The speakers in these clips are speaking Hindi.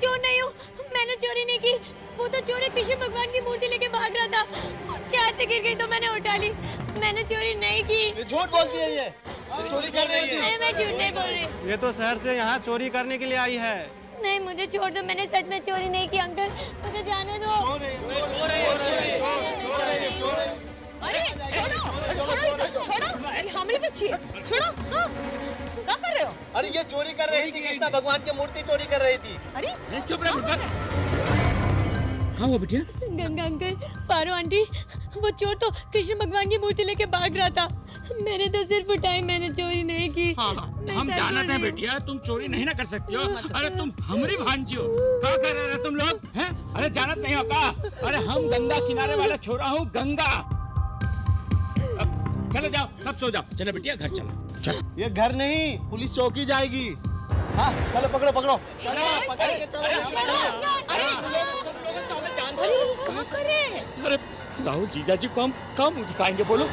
चोर नहीं हूँ, मैंने चोरी नहीं की। वो तो चोर कृष्ण भगवान की मूर्ति लेके भाग रहा था, उसके हाथ से गिर गई तो मैंने उठा ली। मैंने चोरी नहीं की। ये झूठ बोलती है, ये चोरी कर रही थी। नहीं, मैं झूठ नहीं बोल रही। ये तो शहर से यहाँ चोरी करने के लिए आई है। नहीं, मुझे छोड़ दो, मैंने सच में चोरी नहीं की अंकल, मुझे जाने दो। अरे छोड़ो, हमारी बच्ची है, छोड़ो। क्या कर रहे हो? अरे ये चोरी कर रही थी, कृष्णा भगवान की मूर्ति चोरी कर रही थी। अरे चुप रह। हाँ वो बिटिया, गंगा अंकल, पारो आंटी, वो चोर तो कृष्ण भगवान की मूर्ति लेके भाग रहा था। मैंने तो सिर्फ उठाई, मैंने चोरी नहीं की। हाँ, हम जानते हैं बेटिया, तुम चोरी नहीं ना कर सकती हो। अरे तुम हमारी भांजी हो, क्या कर रहे हो तुम लोग हैं? अरे जानत नहीं हो का? अरे हम गंगा किनारे वाला छोरा हूँ, गंगा। चलो जाओ, सब सो जाओ। चलो बेटिया घर चलो। चलो। ये घर नहीं, पुलिस चौकी जाएगी। हाँ चलो, पकड़ो पकड़ो। चलो पकड़ के चलो। अरे क्या कर रहे हैं? अरे राहुल जीजा जी को हम कहाँ मुँह दिखाएंगे बोलो?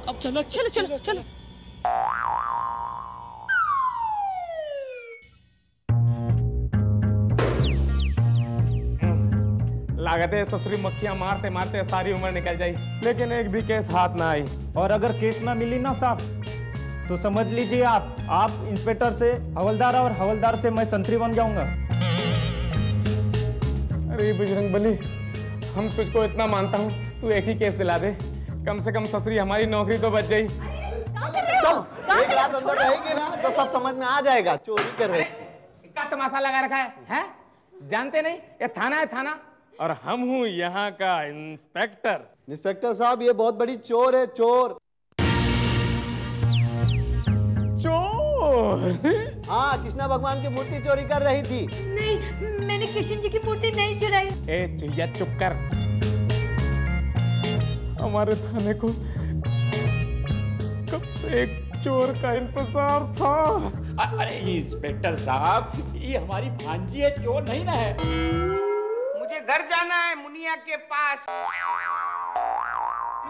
अब चलो चलो चलो चलो। लागत है ससुरी मक्खियां मारते मारते सारी उम्र निकल जाई, लेकिन एक भी केस हाथ ना आई। और अगर केस ना मिली ना साहब, तो समझ लीजिए आप इंस्पेक्टर से हवलदार और हवलदार से मैं संतरी बन जाऊंगा। अरे बजरंगबली, हम तुझको इतना मानता हूँ, तू एक ही केस दिला दे, कम से कम ससुरी हमारी नौकरी तो बच जाई। चल, एक रात अंदर रहेगी ना तो सब समझ में आ जाएगा चोरी कर रहे। क्या तमाशा लगा रखा है? जानते नहीं ये थाना है, थाना, और हम हूँ यहाँ का इंस्पेक्टर। इंस्पेक्टर साहब, ये बहुत बड़ी चोर है, चोर। चोर? हाँ, कृष्णा भगवान की मूर्ति चोरी कर रही थी। नहीं, मैंने कृष्ण जी की मूर्ति नहीं चुराई। ए चुहिया चुप कर। हमारे थाने को कब से एक चोर का इंतजार था। अरे इंस्पेक्टर साहब, ये हमारी भांजी है, चोर नहीं ना है। मुझे घर जाना है मुनिया के पास,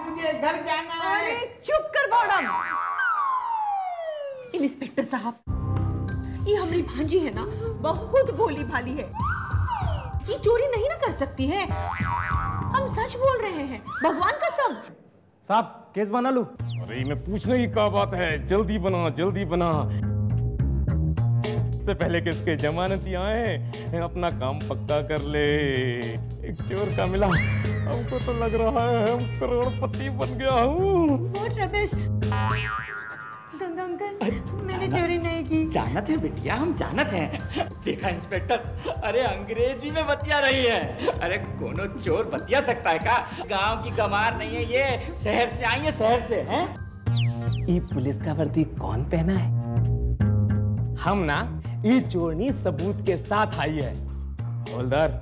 मुझे घर जाना है। अरे चुप कर बॉडम। इंस्पेक्टर साहब, ये हमारी भांजी है ना, बहुत भोली भाली है, ये चोरी नहीं ना कर सकती है। हम सच बोल रहे हैं, भगवान कसम। साहब केस बना लूं? अरे मैं पूछने की क्या बात है, जल्दी बना जल्दी बना, इससे पहले कि इसके जमानती आए, अपना काम पक्का कर ले। एक चोर का मिला, हमको तो लग रहा है हम करोड़पति बन गया हूँ। What rubbish? गंगा अंकल, मैंने चोरी नहीं की। जानत है बिटिया, हम जानत हैं। देखा इंस्पेक्टर, अरे अंग्रेजी में बतिया रही है। अरे कोनो चोर बतिया सकता है का? गांव की गमार नहीं है ये, शहर से आई है, शहर से हैं। ये पुलिस का वर्दी कौन पहना है? हम ना, ये चोरनी सबूत के साथ आई है। हवलदार,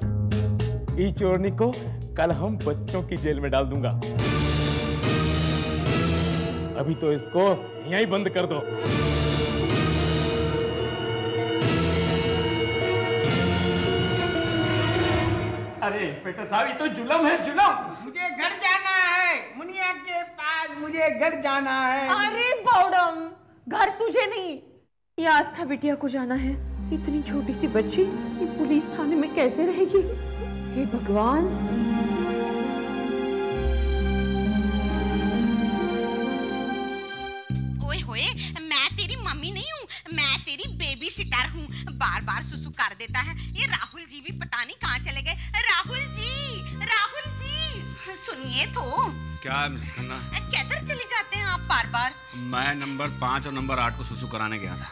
ये चोरनी को कल हम बच्चों की जेल में डाल दूंगा। अभी तो इसको यहीं बंद कर दो। अरे इंस्पेक्टर साहब, ये तो जुल्म है, जुल्म। मुझे घर जाना है मुनिया के पास, मुझे घर जाना है। अरे बॉडम, घर तुझे नहीं, ये आस्था बिटिया को जाना है। इतनी छोटी सी बच्ची ये पुलिस थाने में कैसे रहेगी? हे भगवान। ओए होए, मैं तेरी मम्मी नहीं हूँ, मैं तेरी बेबी सिटर हूँ। बार बार सुसु कर देता है। ये राहुल जी भी पता नहीं कहाँ चले गए। राहुल जी, राहुल जी, सुनिए तो। क्या मिस खन्ना? किधर चले जाते हैं आप बार बार? मैं नंबर 5 और नंबर 8 को सुसु कराने गया था।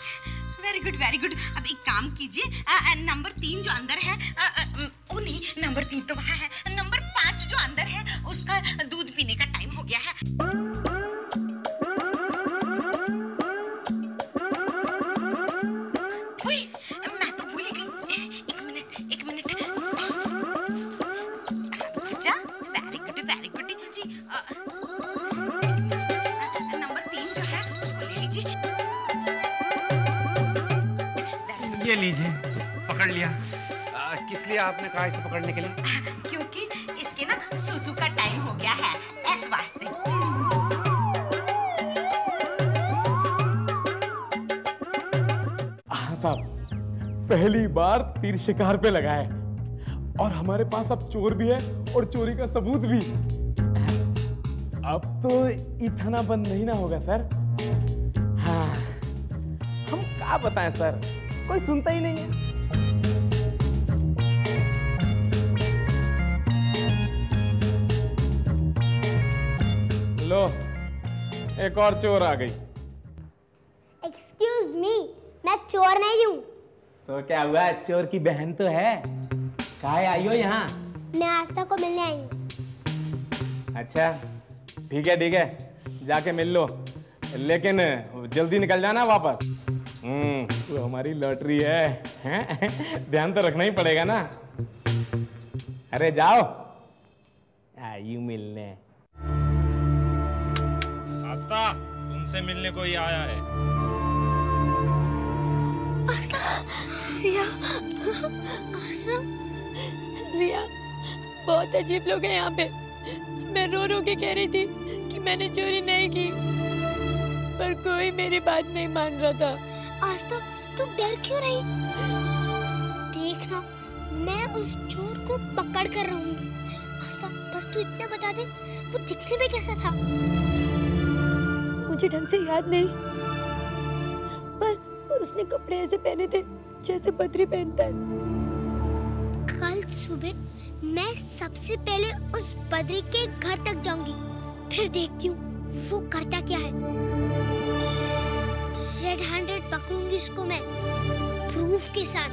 Very good very good. अब एक काम कीजिए, नंबर 3 जो अंदर है, ओ नहीं, नंबर 3 तो वहाँ है, नंबर 5 जो अंदर है उसका दूध पीने का टाइम हो गया है। ये लीजिए, पकड़ लिया। किस लिए आपने कहा इसे पकड़ने के लिए? क्योंकि इसके ना सुसु का टाइम हो गया है, इस वास्ते। हाँ साहब, पहली बार तीर शिकार पे लगा है और हमारे पास अब चोर भी है और चोरी का सबूत भी। अब तो इतना बंद नहीं ना होगा सर। हाँ, हम क्या बताएं सर, कोई सुनता ही नहीं है। लो, एक और चोर आ गई। एक्सक्यूज मी, मैं चोर नहीं हूँ। तो क्या हुआ, चोर की बहन तो है। काहे आई हो यहाँ? मैं आस्था को मिलने आई हूँ। अच्छा ठीक है, जाके मिल लो, लेकिन जल्दी निकल जाना वापस। वो हमारी लॉटरी है, हैं? ध्यान तो रखना ही पड़ेगा ना। अरे जाओ, आयु मिलने। आस्था, तुमसे मिलने कोई आया है। रिया, रिया, बहुत अजीब लोग हैं यहाँ पे। मैं रो रो के कह रही थी कि मैंने चोरी नहीं की, पर कोई मेरी बात नहीं मान रहा था। आस्था, तू डर क्यों रही? देखना, मैं उस चोर को पकड़ कर रहूंगी। आस्था, बस तू इतना बता दे, वो दिखने में कैसा था? मुझे ढंग से याद नहीं, पर उसने कपड़े ऐसे पहने थे जैसे बद्री पहनता है। कल सुबह मैं सबसे पहले उस बद्री के घर तक जाऊंगी, फिर देखती हूँ वो करता क्या है। रेड हैंडेड पकड़ूंगी उसको मैं, प्रूफ के साथ।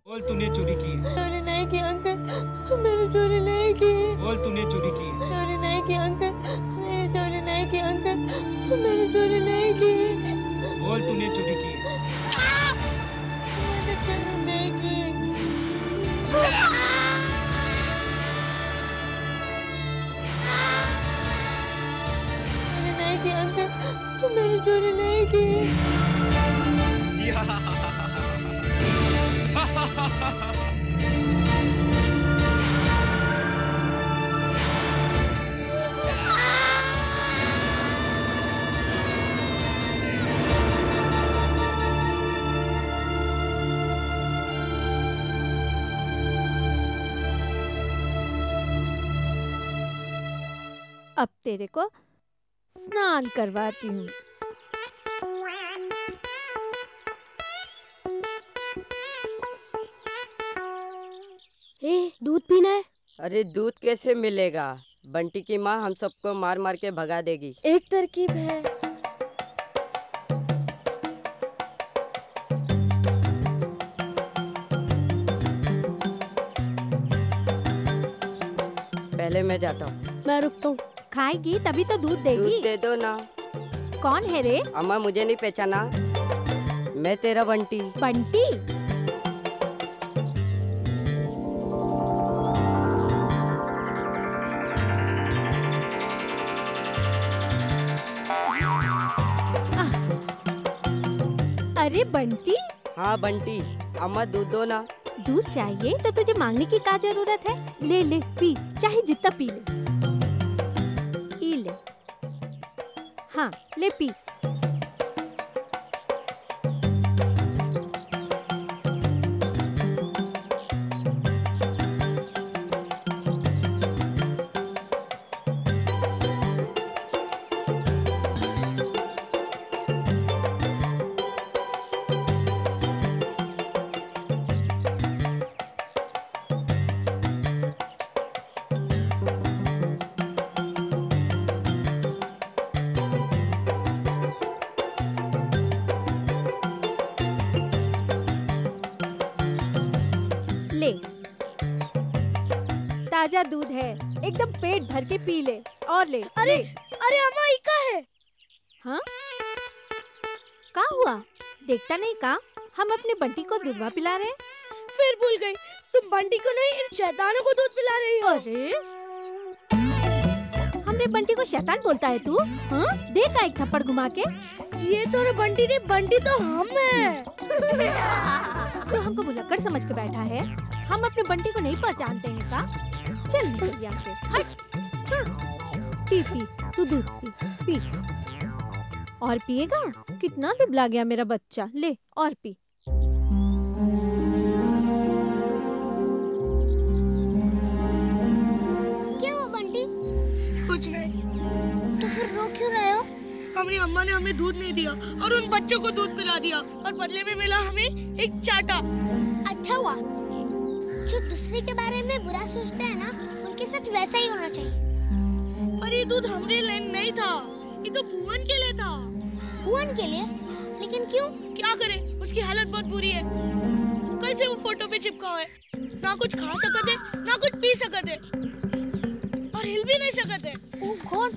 बोल, तूने चोरी की है? चोरी नहीं की अंकल, मैंने चोरी नहीं की। बोल, तूने चोरी की है? चोरी नहीं की अंकल, मैंने चोरी नहीं की अंकल, मैंने चोरी नहीं की। बोल, तूने चोरी की है? मैंने चोरी नहीं की। मैंने नहीं की अंकल, मैंने चोरी नहीं की। अब तेरे को स्नान करवाती हूँ। दूध पीना है? अरे दूध कैसे मिलेगा? बंटी की माँ हम सबको मार मार के भगा देगी। एक तरकीब है। पहले मैं जाता हूँ। मैं रुकता हूँ। खाएगी तभी तो दूध देगी। दूध दे दो ना। कौन है रे? अम्मा मुझे नहीं पहचाना? मैं तेरा बंटी। बंटी? अरे बंटी? हाँ बंटी। अम्मा दूध दो ना। दूध चाहिए तो तुझे मांगने की क्या जरूरत है? ले ले पी, चाहे जितना पी ले। पी ले। हाँ ले पी। ताजा दूध है, एकदम पेट भर के पी ले। और ले। अरे अरे अम्मा ये क्या है? हाँ क्या हुआ? देखता नहीं का हम अपने बंटी को दूधवा पिला रहे हैं। फिर भूल गई, तुम बंटी को नहीं इन शैतानों को दूध पिला रही हो। अरे हमरे बंटी को शैतान बोलता है तू? हाँ? देखा एक थप्पड़ घुमा के। ये तो बंटी ने, बंटी तो हम है। तो हमको भुलक्कड़ समझ के बैठा है। हम अपने बंटी को नहीं पहचानते हैं का? चल निकल यहाँ से, हट। हाँ। पी पी, तू दूध पी, पी। और पिएगा? कितना दुबला गया मेरा बच्चा, ले और पी। क्या हुआ बंटी? कुछ नहीं। तो फिर रो क्यों रहे हो? हमारी अम्मा ने हमें दूध नहीं दिया और उन बच्चों को दूध पिला दिया और बदले में मिला हमें एक चाटा। अच्छा हुआ। जो दूसरे के बारे में बुरा सोचते हैं ना, उनके साथ वैसा ही होना चाहिए। पर ये दूध हमारे लिए नहीं था, ये तो भुवन के लिए था। भुवन के लिए? लेकिन क्यों? क्या करे, उसकी हालत बहुत बुरी है। कल से वो फोटो पे चिपका हुआ है, ना कुछ खा सकते ना कुछ पी सकते और हिल भी नहीं सकते। ओह गॉड,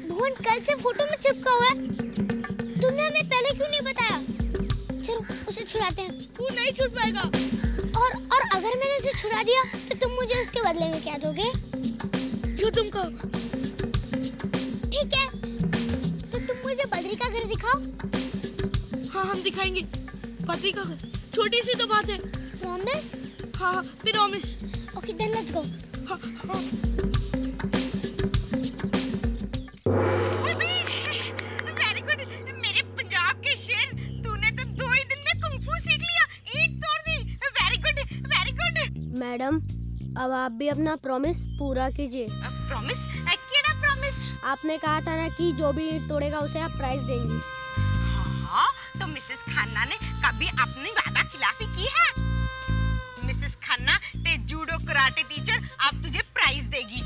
भुवन कल से फोटो में चिपका हुआ है। तुमने हमें पहले क्यों नहीं बताया? चलो उसे छुड़ाते हैं। तू नहीं छुड़ पाएगा। और अगर मैंने उसे छुड़ा दिया तो तुम मुझे उसके बदले में क्या दोगे? जो तुम कहो। ठीक है, तो तुम मुझे बद्री का घर दिखाओ। हाँ हम दिखाएंगे। बद्री का घर छोटी सी तो बात है। प्रॉमिस? हाँ promise. Okay then let's go. हाँ हाँ। वेरी गुड मेरे पंजाब के शेर, तूने तो 2 ही दिन में कुंग फू सीख लिया, ईंट तोड़ दी। Very good very good. Madam अब आप भी अपना प्रॉमिस पूरा कीजिए। प्रॉमिस? केड़ा प्रॉमिस? आपने कहा था ना कि जो भी ईंट तोड़ेगा उसे आप प्राइज देंगी। हाँ तो मिसेस खन्ना ने कभी अपनी वादा खिलाफी की है? मिसेस खन्ना ते जूडो कराटे टीचर अब तुझे प्राइज देगी।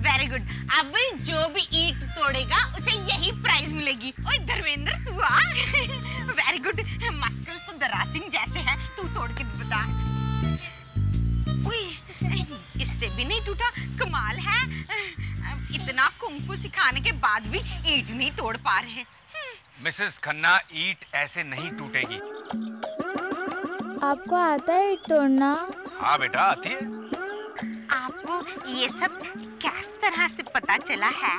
Very good. अब जो भी ईंट तोड़ेगा उसे यही प्राइज मिलेगी। ओए धर्मेंद्र तू आ। Very good. मस्कल तो दरा सिंह जैसे हैं, तू तोड़ के बता। इससे भी नहीं टूटा, कमाल है। इतना कुंफू सिखाने के बाद भी ईंट नहीं तोड़ पा रहे। मिसेस खन्ना, ईंट ऐसे नहीं टूटेगी। आपको आता है ईंट तोड़ना? हाँ बेटा आती है। आपको ये सब किस तरह से पता चला है?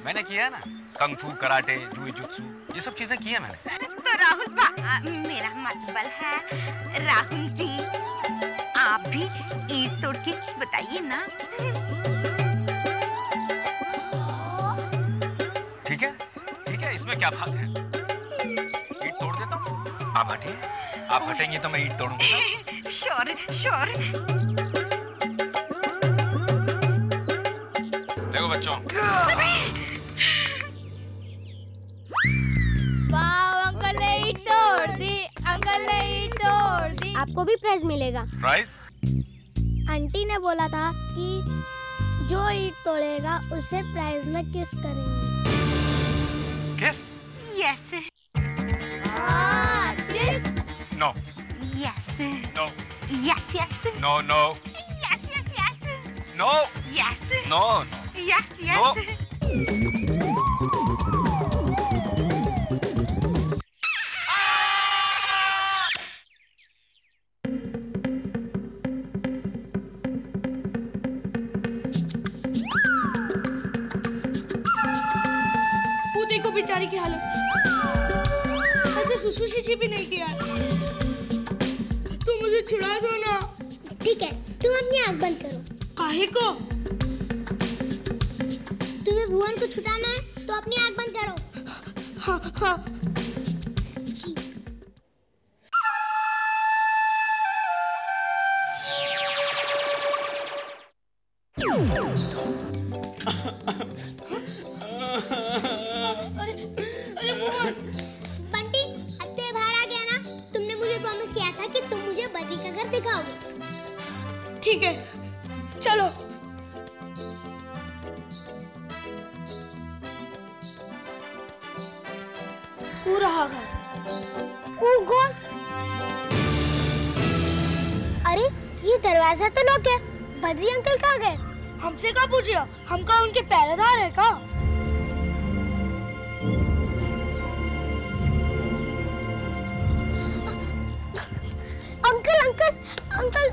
मैंने किया है ना, कंग फू, कराटे, जुइजुत्सु, ये सब चीजें की है मैंने। तो राहुल मेरा मतलब है राहुल जी, आप भी ईंट तोड़ के बताइए ना। ठीक है, इसमें क्या बात है। ईंट तोड़ देता हूँ, आप हटिए। आप हटेंगे तो मैं ईंट तोड़ूंगा। Sure sure. देखो बच्चों। वाह अंकल ने ईंट तोड़ दी, अंकल ने ईंट तोड़ दी। आपको भी प्राइज मिलेगा। प्राइज? आंटी ने बोला था कि जो ईंट तोड़ेगा उसे प्राइज में किस करेंगे। Kiss? Yes. Kiss? No. Yes. No. Yes yes. No no. Yes yes yes. No. Yes. No. Yes yes. देखो बेचारी की हालत, ऐसे सुसु भी नहीं किया। तुम मुझे छुड़ा दो ना। ठीक है, तुम अपनी आँख बंद करो। काहे को? तुम्हें भुवन को छुड़ाना है तो अपनी आँख बंद करो। हाँ हाँ। बंटी, अब तो बाहर आ गया ना। तुमने मुझे प्रॉमिस किया था कि तुम मुझे बद्री का घर दिखाओगे। ठीक है, चलो। वो रहा घर। ओह गॉड! अरे ये दरवाजा तो लॉक है। बद्री अंकल कहाँ गए? हमसे क्या पूछिया? हम का उनके पहरेदार है का? अंकल अंकल अंकल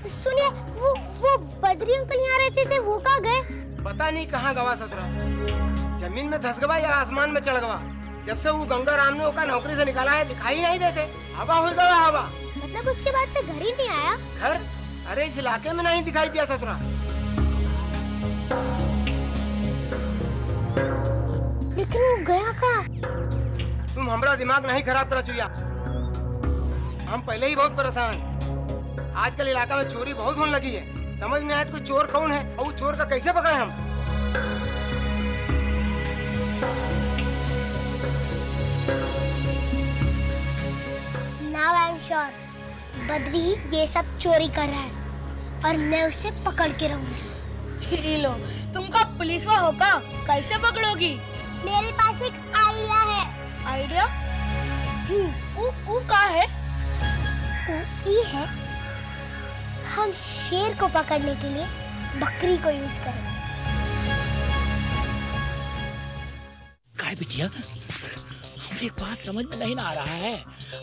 सुनिए, वो बद्री अंकल यहाँ रहते थे, वो कहाँ गए? पता नहीं कहाँ गवा ससुरा, जमीन में धस गवा या आसमान में चढ़ गवा। जब से वो गंगा राम ने ओका नौकरी से निकाला है दिखाई नहीं देते, हवा हो गया हवा। मतलब उसके बाद से घर ही नहीं आया? घर? अरे इस इलाके में नहीं दिखाई दिया ससुरा। लेकिन वो गया कहाँ? तुम हमारा दिमाग नहीं खराब करा चुया, हम पहले ही बहुत परेशान। आजकल इलाका में चोरी बहुत होने लगी है, समझ में आया कोई चोर कौन है और वो चोर का कैसे पकड़े हम। Now I'm sure बद्री ये सब चोरी कर रहा है और मैं उसे पकड़ के रहूंगी। लो, तुम का पुलिसवा हो का? कैसे पकड़ोगी? मेरे पास एक आइडिया है। आइडिया? वो का है? ये है, हम शेर को पकड़ने के लिए बकरी को यूज करेंगे। काय बिटिया, हमरे एक बात समझ में नहीं आ रहा है,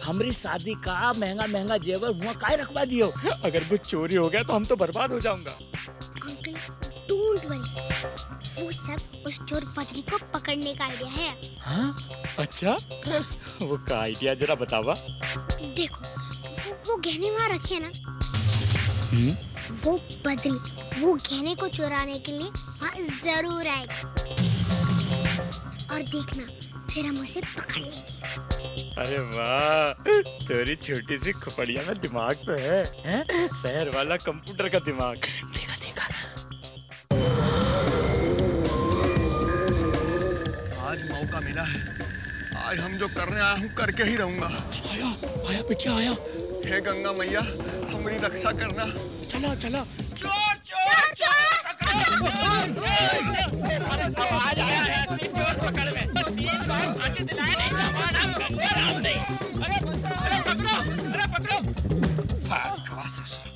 हमारी शादी का महंगा महंगा जेवर हुआ काय रखवा दियो? अगर वो चोरी हो गया तो हम तो बर्बाद हो जाऊंगा। अंकल डोंट वरी, वो सब उस चोर बद्री को पकड़ने का आइडिया है। हाँ? अच्छा, वो का आइडिया जरा बतावा। देखो, वो गहने वहाँ रखे ना, वो बद्री वो गहने को चुराने के लिए वहाँ जरूर आएगा और देखना, फिर हम उसे पकड़ लेंगे। अरे वाह, तेरी छोटी सी खोपड़िया में दिमाग तो है, हैं? शहर वाला कंप्यूटर का दिमाग। देखा देखा। आज मौका मिला है, आज हम जो करने आया हूँ करके ही रहूंगा। आया आया बिटिया आया। हे गंगा मैया, हमारी रक्षा करना। चलो चलो। चोर चोर चोर! अरे आवाज आया है, असली चोर पकड़ में। 3 बार फांसी दिलाया नहीं था, हमारा नाम गंगा राम नहीं। अरे पकड़ो। भागवा ससुरा।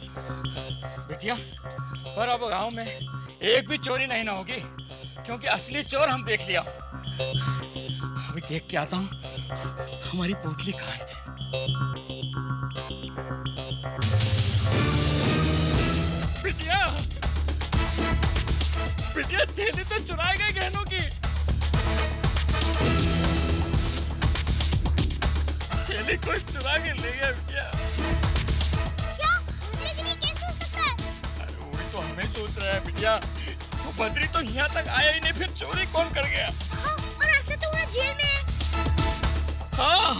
बिटिया, और अब गांव में एक भी चोरी नहीं ना होगी, क्योंकि असली चोर हम देख लिया। अभी देख के आता हूँ हमारी पोटली कहाँ है। बिटिया थैली तो चुराए गए गहनों की। थैली कोई चुरा के ले गया बिटिया। क्या? लेकिन ये कैसे हो सकता है? अरे वही तो हमें सोच रहा है बिटिया, वो बद्री तो यहाँ तक आया ही नहीं, फिर चोरी कौन कर गया? हाँ, और ऐसे तो वह जेल में है। हाँ,